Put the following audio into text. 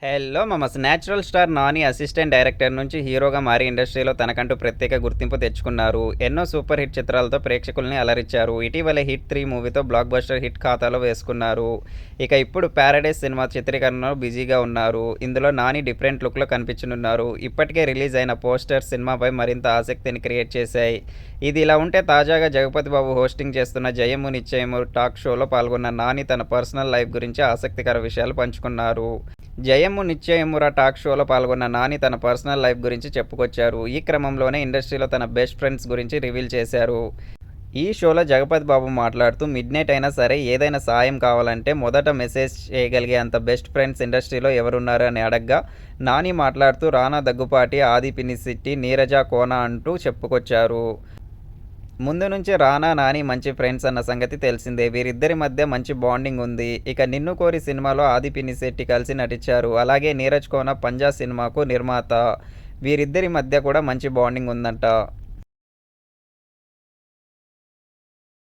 Hello మామస్! 'Natural star' Nani assistant director నుంచి హీరోగా మారి ఇండస్ట్రీలో తనకంటూ ప్రత్యేక గుర్తింపు తెచ్చుకున్నారు. ఎన్నో సూపర్ హిట్ చిత్రాలతో ప్రేక్షకుల్ని అలరించారు. ఇటీవలే 'హిట్ 3' మూవీతో బ్లాక్ బస్టర్ హిట్ ఖాతాలో వేసుకున్నారు. ఇక ఇప్పుడు 'పారడైజ్' సినిమా చిత్రీకరణలో బిజీగా ఉన్నారు. ఇందులో నాని డిఫరెంట్ లుక్‌లో కనిపించనున్నారు. ఇప్పటికే రిలీజ్ అయిన పోస్టర్స్ సినిమాపై మరింత ఆసక్తిని క్రియేట్ చేశాయి. ఇది ఇలా ఉంటే తాజాగా జగపతి బాబు హోస్టింగ్ చేస్తున్న 'జయము నిశ్చయము' టాక్ షోలో పాల్గొన్న నాని తన పర్సనల్ లైఫ్ గురించి ఆసక్తికర విషయాలు పంచుకున్నారు. 'జయము నిశ్చయమురా' టాక్ షోలో పాల్గొన్న నాని తన పర్సనల్ లైఫ్ గురించి చెప్పుకొచ్చారు. ఈ క్రమంలోనే ఇండస్ట్రీలో తన బెస్ట్ ఫ్రెండ్స్ గురించి రివీల్ చేశారు. ఈ షోలో జగపతి బాబు మాట్లాడుతూ మిడ్‌నైట్ అయినా సరే ఏదైనా సాయం కావాలంటే మొదట మెసేజ్ చేయగలిగే అంత బెస్ట్ ఫ్రెండ్స్ ఇండస్ట్రీలో ఎవరున్నారు అని అడగ్గా నాని మాట్లాడుతూ రానా దగ్గుపాటి, ఆది పినిశెట్టి, నీరజ కోన అంటూ చెప్పుకొచ్చారు. ముందు నుంచి రానా, నాని మంచి ఫ్రెండ్స్ అన్న సంగతి తెలిసిందే. వీరిద్దరి మధ్య మంచి బాండింగ్ ఉంది. ఇక 'నిన్ను కోరి' సినిమాలో ఆది పినిశెట్టి కలిసి నటించారు. అలాగే నీరజ్ కోన 'పంజా' సినిమాకు నిర్మాత. వీరిద్దరి మధ్య కూడా మంచి బాండింగ్ ఉందంట.